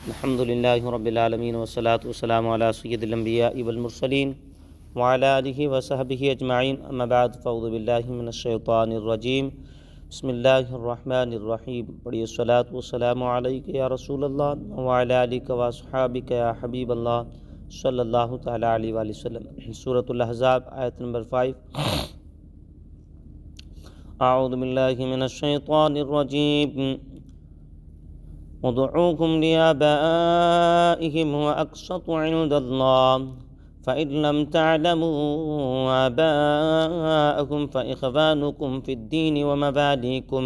الحمد للہ رب العالمین والصلاة والسلام علی سید الانبیاء والمرسلین وعلی آلہ وصحبہ اجمعین، اما بعد فاعوذ باللہ من الشیطان الرجیم، بسم اللہ الرحمن الرحیم۔ پڑھیے الصلاۃ والسلام علیک یا رسول اللہ وعلی آلک واصحابک یا حبیب اللہ صلی اللہ تعالی علیہ وآلہ وسلم۔ سورۃ الاحزاب آیت نمبر 5۔ اعوذ باللہ من الشیطان الرجیم، ادعوهم لآبائهم هو أقسط عند الله فإن لم تعلموا آباءهم فإخوانكم في الدين ومواليكم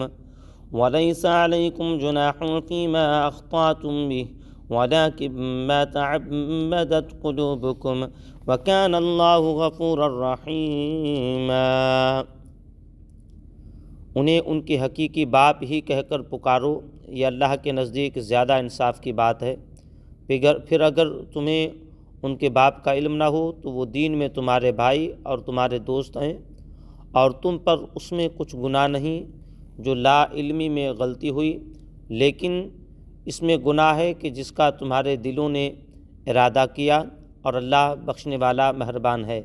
وليس عليكم جناح فيما أخطأتم به ولكن ما تعمدت قلوبكم وكان الله غفورا رحيما۔ انہیں ان کے حقیقی باپ ہی کہہ کر پکارو، یہ اللہ کے نزدیک زیادہ انصاف کی بات ہے۔ پھر اگر تمہیں ان کے باپ کا علم نہ ہو تو وہ دین میں تمہارے بھائی اور تمہارے دوست ہیں، اور تم پر اس میں کچھ گناہ نہیں جو لا علمی میں غلطی ہوئی، لیکن اس میں گناہ ہے کہ جس کا تمہارے دلوں نے ارادہ کیا، اور اللہ بخشنے والا مہربان ہے۔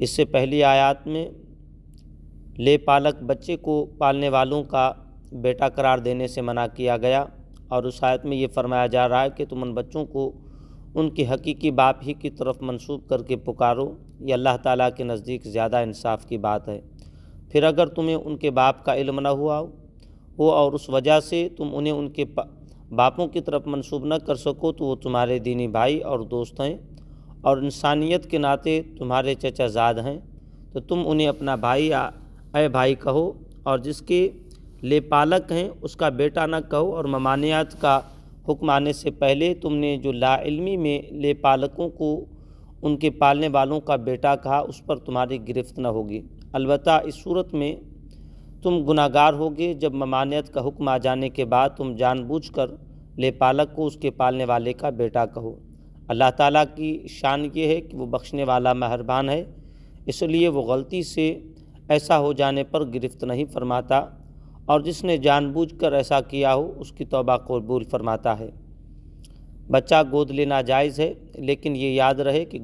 اس سے پہلی آیات میں لے پالک بچے کو پالنے والوں کا بیٹا قرار دینے سے منع کیا گیا، اور اس آیت میں یہ فرمایا جا رہا ہے کہ تم ان بچوں کو ان کے حقیقی باپ ہی کی طرف منسوب کر کے پکارو، یہ اللہ تعالیٰ کے نزدیک زیادہ انصاف کی بات ہے۔ پھر اگر تمہیں ان کے باپ کا علم نہ ہوا ہو اور اس وجہ سے تم انہیں ان کے باپوں کی طرف منسوب نہ کر سکو تو وہ تمہارے دینی بھائی اور دوست ہیں، اور انسانیت کے ناطے تمہارے چچا زاد ہیں، تو تم انہیں اپنا بھائی یا اے بھائی کہو، اور جس کے لے پالک ہیں اس کا بیٹا نہ کہو، اور ممانعت کا حکم آنے سے پہلے تم نے جو لا علمی میں لے پالکوں کو ان کے پالنے والوں کا بیٹا کہا اس پر تمہاری گرفت نہ ہوگی۔ البتہ اس صورت میں تم گناہ گار ہوگے جب ممانعت کا حکم آ جانے کے بعد تم جان بوجھ کر لے پالک کو اس کے پالنے والے کا بیٹا کہو۔ اللہ تعالیٰ کی شان یہ ہے کہ وہ بخشنے والا مہربان ہے، اس لیے وہ غلطی سے ایسا ہو جانے پر گرفت نہیں فرماتا، اور جس نے جان بوجھ کر ایسا کیا ہو اس کی توبہ قبول فرماتا ہے۔ بچہ گود لینا جائز ہے، لیکن یہ یاد رہے کہ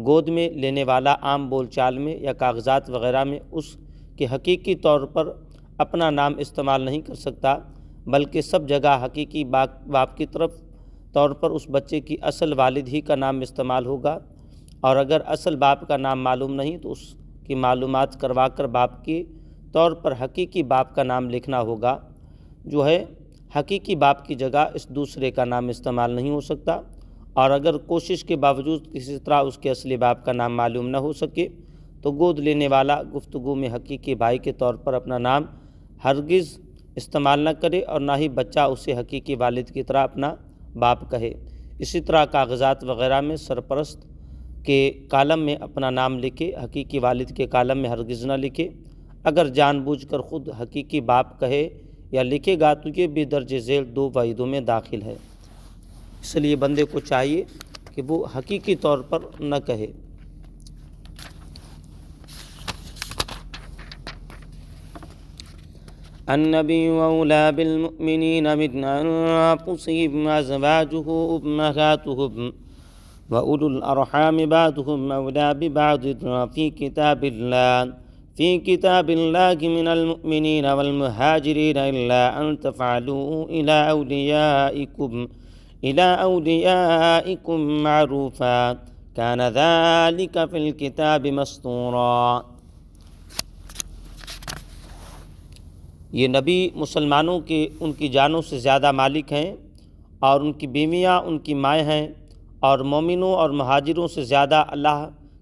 گود میں لینے والا عام بول چال میں یا کاغذات وغیرہ میں اس کے حقیقی طور پر اپنا نام استعمال نہیں کر سکتا، بلکہ سب جگہ حقیقی باپ کی طور پر اس بچے کی اصل والد ہی کا نام استعمال ہوگا، اور اگر اصل باپ کا نام معلوم نہیں تو اس کی معلومات کروا کر باپ کے طور پر حقیقی باپ کا نام لکھنا ہوگا، جو ہے حقیقی باپ کی جگہ اس دوسرے کا نام استعمال نہیں ہو سکتا، اور اگر کوشش کے باوجود کسی طرح اس کے اصلی باپ کا نام معلوم نہ ہو سکے تو گود لینے والا گفتگو میں حقیقی بھائی کے طور پر اپنا نام ہرگز استعمال نہ کرے، اور نہ ہی بچہ اسے حقیقی والد کی طرح اپنا باپ کہے۔ اسی طرح کاغذات وغیرہ میں سرپرست کے کالم میں اپنا نام لکھے، حقیقی والد کے کالم میں ہرگز نہ لکھے۔ اگر جان بوجھ کر خود حقیقی باپ کہے یا لکھے گا تو یہ بھی درج ذیل 2 وعیدوں میں داخل ہے، اس لیے بندے کو چاہیے کہ وہ حقیقی طور پر نہ کہے۔ النبی اولیٰ بالمؤمنین من انفسهم ازواجہ امہاتہم وَأُولُو الْأَرْحَامِ بَعْضُهُمْ أَوْلَىٰ بِبَعْضٍ فِي كِتَابِ اللَّهِ مِنَ الْمُؤْمِنِينَ وَالْمُهَاجِرِينَ إِلَّا أَن تَفْعَلُوا إِلَىٰ أَوْلِيَائِكُمْ مَعْرُوفًا كَانَ ذَلِكَ فِي الْكِتَابِ مَسْطُورًا۔ یہ نبی مسلمانوں کے ان کی جانوں سے زیادہ مالک ہیں، اور ان کی بیویاں ان کی مائیں ہیں، اور مومنوں اور مہاجروں سے زیادہ اللہ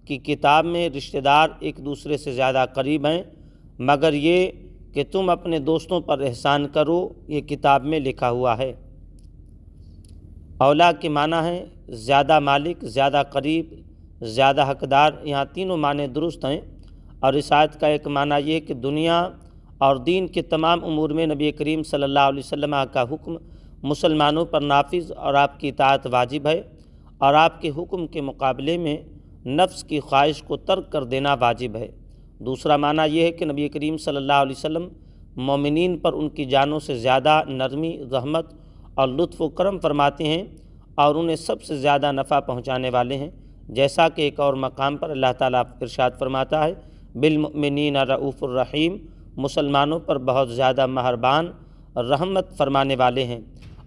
کی کتاب میں رشتہ دار ایک دوسرے سے زیادہ قریب ہیں، مگر یہ کہ تم اپنے دوستوں پر احسان کرو، یہ کتاب میں لکھا ہوا ہے۔ اولا کے معنی ہیں زیادہ مالک، زیادہ قریب، زیادہ حقدار، یہاں تینوں معنی درست ہیں، اور اس آیت کا ایک معنی یہ کہ دنیا اور دین کے تمام امور میں نبی کریم صلی اللہ علیہ وسلم کا حکم مسلمانوں پر نافذ اور آپ کی اطاعت واجب ہے، اور آپ کے حکم کے مقابلے میں نفس کی خواہش کو ترک کر دینا واجب ہے۔ دوسرا معنی یہ ہے کہ نبی کریم صلی اللہ علیہ وسلم مومنین پر ان کی جانوں سے زیادہ نرمی، رحمت اور لطف و کرم فرماتے ہیں اور انہیں سب سے زیادہ نفع پہنچانے والے ہیں، جیسا کہ ایک اور مقام پر اللہ تعالیٰ ارشاد فرماتا ہے بالمؤمنین رؤوف الرحیم، مسلمانوں پر بہت زیادہ مہربان اور رحمت فرمانے والے ہیں۔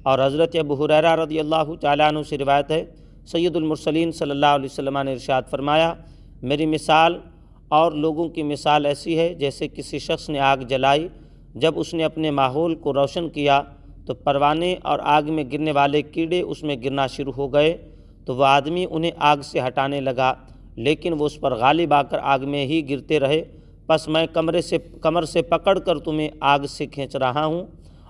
اور حضرت ابو ہریرہ رضی اللہ تعالیٰ عنہ سے روایت ہے سید المرسلین صلی اللہ علیہ وسلم نے ارشاد فرمایا میری مثال اور لوگوں کی مثال ایسی ہے جیسے کسی شخص نے آگ جلائی، جب اس نے اپنے ماحول کو روشن کیا تو پروانے اور آگ میں گرنے والے کیڑے اس میں گرنا شروع ہو گئے، تو وہ آدمی انہیں آگ سے ہٹانے لگا، لیکن وہ اس پر غالب آ کر آگ میں ہی گرتے رہے، پس میں کمر سے پکڑ کر تمہیں آگ سے کھینچ رہا ہوں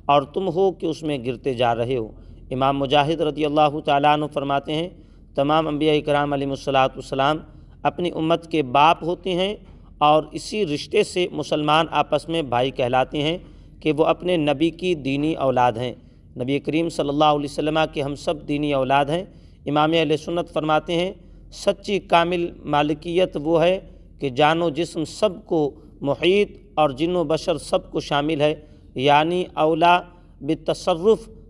اور تم ہو کہ اس میں گرتے جا رہے ہو۔ امام مجاہد رضی اللہ تعالیٰ عنہ فرماتے ہیں تمام انبیاء کرام علیہم السلام اپنی امت کے باپ ہوتے ہیں، اور اسی رشتے سے مسلمان آپس میں بھائی کہلاتے ہیں کہ وہ اپنے نبی کی دینی اولاد ہیں۔ نبی کریم صلی اللہ علیہ وسلم کے ہم سب دینی اولاد ہیں۔ امام اہل سنت فرماتے ہیں سچی کامل مالکیت وہ ہے کہ جان و جسم سب کو محیط اور جن و بشر سب کو شامل ہے، یعنی اولا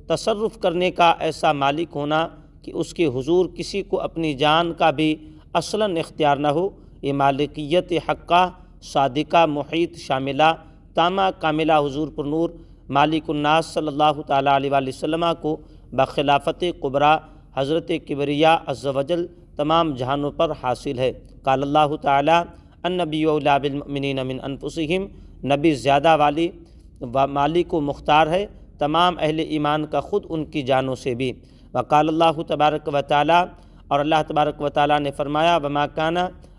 تصرف کرنے کا ایسا مالک ہونا کہ اس کے حضور کسی کو اپنی جان کا بھی اصلاً اختیار نہ ہو۔ یہ مالکیت حقہ صادقہ محیط شاملہ تامہ کاملہ حضور پر نور مالک الناس صلی اللہ تعالیٰ علیہ وآلہ وسلم کو بخلافت کبریٰ حضرت کبریاء عز و جل تمام جہانوں پر حاصل ہے۔ قال اللہ تعالیٰ النبی اولیٰ بالمؤمنین من انفسہم، نبی زیادہ والی مالک و مختار ہے تمام اہل ایمان کا خود ان کی جانوں سے بھی۔ وقال اللہ تبارک و تعالیٰ، اور اللہ تبارک و تعالیٰ نے فرمایا وما کان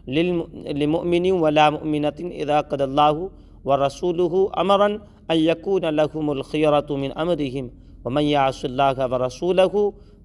لمؤمن ولا مؤمنۃ اذا قضى اللہ ورسولہ امرا ان یکون لهم الخیرۃ من امرہم ومن یعص اللہ ورسولہ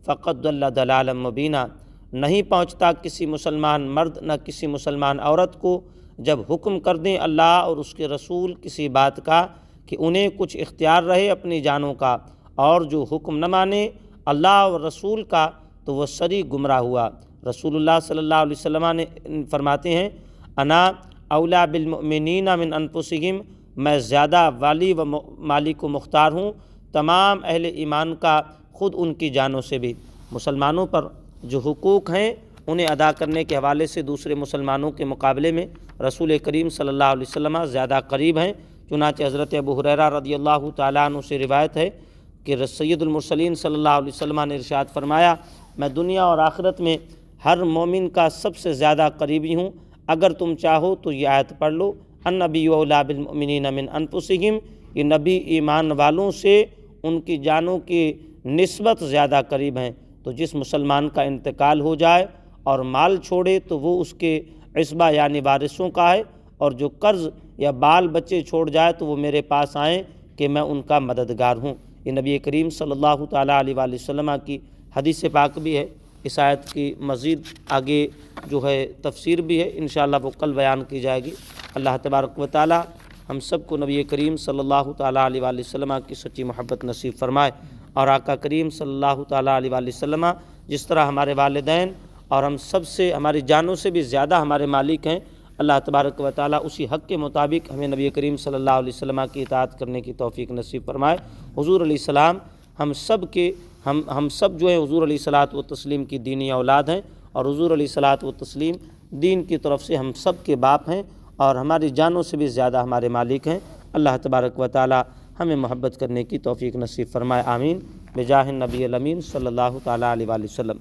فقد ضل ضلالا مبینا۔ نہیں پہنچتا کسی مسلمان مرد نہ کسی مسلمان عورت کو جب حکم کر دیں اللہ اور اس کے رسول کسی بات کا کہ انہیں کچھ اختیار رہے اپنی جانوں کا، اور جو حکم نہ مانے اللہ اور رسول کا تو وہ سری گمراہ ہوا۔ رسول اللہ صلی اللہ علیہ وسلم نے فرماتے ہیں انا اولیٰ بالمؤمنین من انفسہم، میں زیادہ والی و مالک و مختار ہوں تمام اہل ایمان کا خود ان کی جانوں سے بھی۔ مسلمانوں پر جو حقوق ہیں انہیں ادا کرنے کے حوالے سے دوسرے مسلمانوں کے مقابلے میں رسول کریم صلی اللہ علیہ وسلم زیادہ قریب ہیں، چنانچہ حضرت ابو ہریرہ رضی اللہ تعالیٰ عنہ سے روایت ہے کہ سید المرسلین صلی اللہ علیہ وسلم نے ارشاد فرمایا میں دنیا اور آخرت میں ہر مومن کا سب سے زیادہ قریبی ہوں، اگر تم چاہو تو یہ آیت پڑھ لو النبی اولیٰ بالمؤمنین من انفسہم، یہ نبی ایمان والوں سے ان کی جانوں کی نسبت زیادہ قریب ہیں۔ تو جس مسلمان کا انتقال ہو جائے اور مال چھوڑے تو وہ اس کے عصبہ یعنی وارثوں کا ہے، اور جو قرض یا بال بچے چھوڑ جائے تو وہ میرے پاس آئیں کہ میں ان کا مددگار ہوں۔ یہ نبی کریم صلی اللہ تعالیٰ علیہ وآلہ وسلم کی حدیث پاک بھی ہے۔ اس آیت کی مزید آگے جو ہے تفسیر بھی ہے، انشاءاللہ وہ کل بیان کی جائے گی۔ اللہ تبارک و تعالیٰ ہم سب کو نبی کریم صلی اللہ تعالیٰ علیہ وآلہ وسلم کی سچی محبت نصیب فرمائے، اور آقا کریم صلی اللہ تعالیٰ علیہ وآلہ وسلم جس طرح ہمارے والدین اور ہم سب سے ہماری جانوں سے بھی زیادہ ہمارے مالک ہیں، اللہ تبارک و تعالیٰ اسی حق کے مطابق ہمیں نبی کریم صلی اللہ علیہ وسلم کی اطاعت کرنے کی توفیق نصیب فرمائے۔ حضور علیہ السلام ہم سب جو ہیں حضور علیہ الصلوۃ والتسلیم کی دینی اولاد ہیں، اور حضور علیہ الصلوۃ والتسلیم دین کی طرف سے ہم سب کے باپ ہیں اور ہماری جانوں سے بھی زیادہ ہمارے مالک ہیں۔ اللہ تبارک و تعالیٰ ہمیں محبت کرنے کی توفیق نصیب فرمائے، آمین، بجاہ النبی الامین صلی اللہ تعالیٰ علیہ وآلہ وسلم۔